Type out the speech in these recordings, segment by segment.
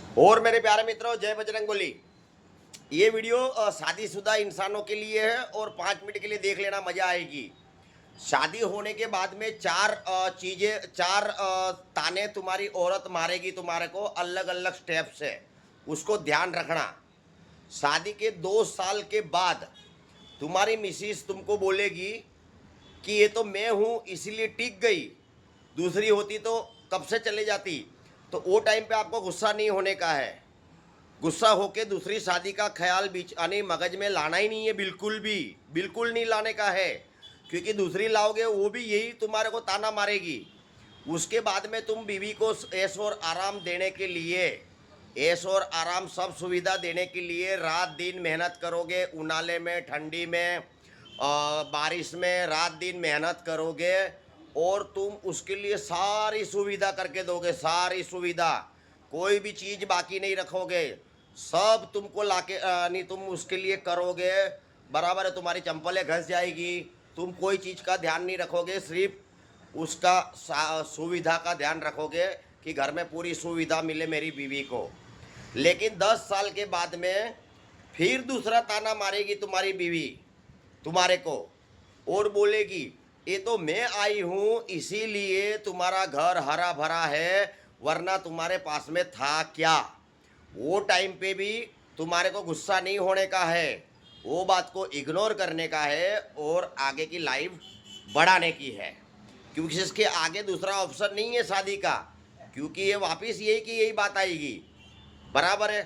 और मेरे प्यारे मित्रों, जय बजरंगबली। ये वीडियो शादीशुदा इंसानों के लिए है और 5 मिनट के लिए देख लेना, मजा आएगी। शादी होने के बाद में चार चीजें, चार ताने तुम्हारी औरत मारेगी तुम्हारे को, अलग अलग स्टेप से। उसको ध्यान रखना। शादी के 2 साल के बाद तुम्हारी मिसिस तुमको बोलेगी कि ये तो मैं हूं इसीलिए टिक गई, दूसरी होती तो कब से चले जाती। तो वो टाइम पे आपको गुस्सा नहीं होने का है। गुस्सा होके दूसरी शादी का ख्याल बीच यानी मगज में लाना ही नहीं है, बिल्कुल भी, बिल्कुल नहीं लाने का है। क्योंकि दूसरी लाओगे वो भी यही तुम्हारे को ताना मारेगी। उसके बाद में तुम बीवी को ऐश और आराम देने के लिए, ऐश और आराम सब सुविधा देने के लिए रात दिन मेहनत करोगे। उनाले में, ठंडी में, बारिश में रात दिन मेहनत करोगे और तुम उसके लिए सारी सुविधा करके दोगे, सारी सुविधा। कोई भी चीज़ बाकी नहीं रखोगे, सब तुमको लाके नहीं तुम उसके लिए करोगे। बराबर है, तुम्हारी चंपलें घस जाएगी, तुम कोई चीज़ का ध्यान नहीं रखोगे, सिर्फ उसका सुविधा का ध्यान रखोगे कि घर में पूरी सुविधा मिले मेरी बीवी को। लेकिन 10 साल के बाद में फिर दूसरा ताना मारेगी तुम्हारी बीवी तुम्हारे को और बोलेगी ये तो मैं आई हूँ इसीलिए तुम्हारा घर हरा भरा है, वरना तुम्हारे पास में था क्या। वो टाइम पे भी तुम्हारे को गुस्सा नहीं होने का है, वो बात को इग्नोर करने का है और आगे की लाइफ बढ़ाने की है। क्योंकि इसके आगे दूसरा ऑप्शन नहीं है शादी का, क्योंकि ये वापस यही की यही बात आएगी। बराबर है।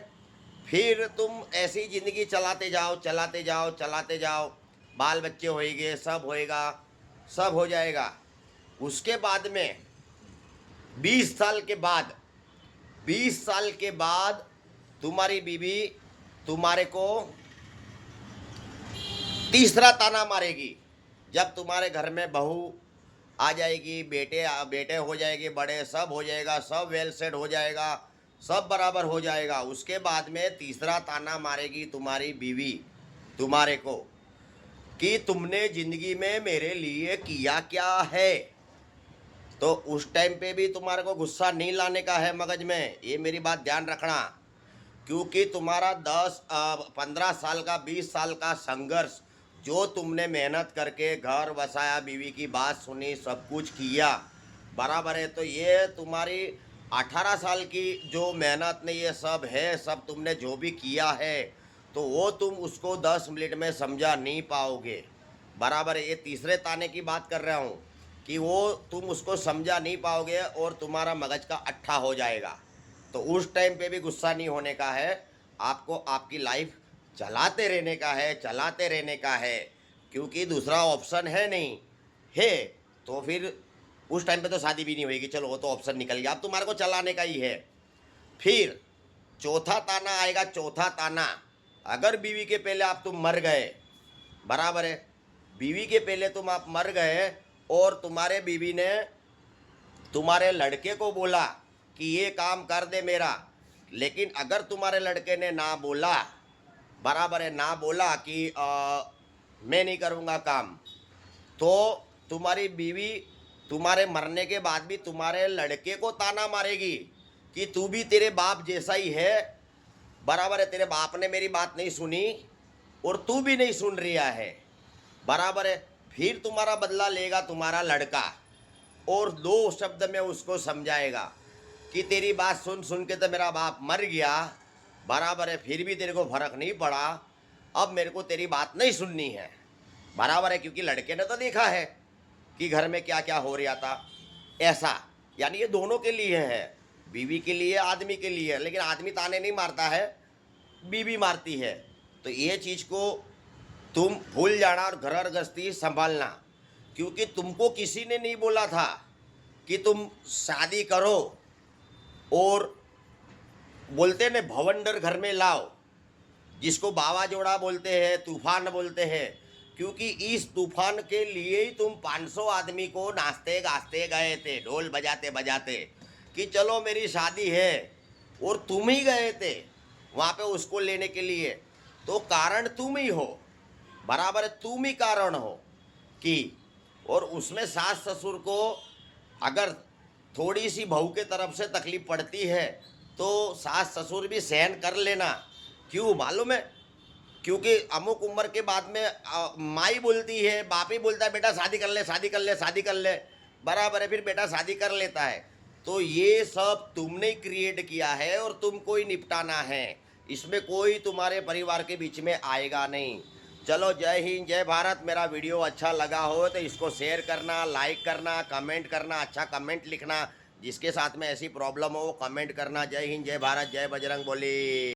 फिर तुम ऐसी ज़िंदगी चलाते जाओ, चलाते जाओ, चलाते जाओ, बाल बच्चे होएंगे, सब होएगा, सब हो जाएगा। उसके बाद में 20 साल के बाद, 20 साल के बाद तुम्हारी बीवी तुम्हारे को तीसरा ताना मारेगी। जब तुम्हारे घर में बहू आ जाएगी, बेटे बेटे हो जाएंगे, बड़े सब हो जाएगा, सब वेल सेट हो जाएगा, सब बराबर हो जाएगा। उसके बाद में तीसरा ताना मारेगी तुम्हारी बीवी तुम्हारे को कि तुमने जिंदगी में मेरे लिए किया क्या है। तो उस टाइम पे भी तुम्हारे को गुस्सा नहीं लाने का है मगज में, ये मेरी बात ध्यान रखना। क्योंकि तुम्हारा 15 साल का, 20 साल का संघर्ष, जो तुमने मेहनत करके घर बसाया, बीवी की बात सुनी, सब कुछ किया, बराबर है। तो ये तुम्हारी 18 साल की जो मेहनत ने ये सब है, सब तुमने जो भी किया है, तो वो तुम उसको 10 मिनट में समझा नहीं पाओगे। बराबर है। ये तीसरे ताने की बात कर रहा हूँ कि वो तुम उसको समझा नहीं पाओगे और तुम्हारा मगज का अट्ठा हो जाएगा। तो उस टाइम पे भी गुस्सा नहीं होने का है, आपको आपकी लाइफ चलाते रहने का है, चलाते रहने का है। क्योंकि दूसरा ऑप्शन है नहीं है। तो फिर उस टाइम पे तो शादी भी नहीं होगी, चलो वो तो ऑप्शन निकल गया, अब तुम्हारे को चलाने का ही है। फिर चौथा ताना आएगा, चौथा ताना। अगर बीवी के पहले आप तुम मर गए, बराबर है, बीवी के पहले तुम आप मर गए और तुम्हारे बीवी ने तुम्हारे लड़के को बोला कि ये काम कर दे मेरा, लेकिन अगर तुम्हारे लड़के ने ना बोला, बराबर है, ना बोला कि मैं नहीं करूँगा काम, तो तुम्हारी बीवी तुम्हारे मरने के बाद भी तुम्हारे लड़के को ताना मारेगी कि तू भी तेरे बाप जैसा ही है। बराबर है, तेरे बाप ने मेरी बात नहीं सुनी और तू भी नहीं सुन रहा है। बराबर है। फिर तुम्हारा बदला लेगा तुम्हारा लड़का और 2 शब्द में उसको समझाएगा कि तेरी बात सुन सुन के तो मेरा बाप मर गया, बराबर है, फिर भी तेरे को फर्क नहीं पड़ा, अब मेरे को तेरी बात नहीं सुननी है। बराबर है, क्योंकि लड़के ने तो देखा है कि घर में क्या क्या हो रहा था। ऐसा यानी ये दोनों के लिए है, बीवी के लिए, आदमी के लिए। लेकिन आदमी ताने नहीं मारता है, बीवी मारती है। तो ये चीज़ को तुम भूल जाना और घर गृहस्थी संभालना। क्योंकि तुमको किसी ने नहीं बोला था कि तुम शादी करो और बोलते ने भवंडर घर में लाओ, जिसको बावाजोड़ा बोलते हैं, तूफान बोलते हैं। क्योंकि इस तूफान के लिए ही तुम 500 आदमी को नाचते गाजते गए थे, ढोल बजाते बजाते कि चलो मेरी शादी है, और तुम ही गए थे वहाँ पे उसको लेने के लिए। तो कारण तुम ही हो, बराबर है, तुम ही कारण हो कि। और उसमें सास ससुर को अगर थोड़ी सी बहू के तरफ से तकलीफ पड़ती है तो सास ससुर भी सहन कर लेना। क्यों मालूम है? क्योंकि अमुक उम्र के बाद में माँ ही बोलती है, बाप ही बोलता है बेटा शादी कर ले, शादी कर ले, शादी कर ले, बराबर है, फिर बेटा शादी कर लेता है। तो ये सब तुमने ही क्रिएट किया है और तुमको ही निपटाना है। इसमें कोई तुम्हारे परिवार के बीच में आएगा नहीं। चलो, जय हिंद, जय भारत। मेरा वीडियो अच्छा लगा हो तो इसको शेयर करना, लाइक करना, कमेंट करना, अच्छा कमेंट लिखना। जिसके साथ में ऐसी प्रॉब्लम हो वो कमेंट करना। जय हिंद, जय भारत, जय बजरंग बली।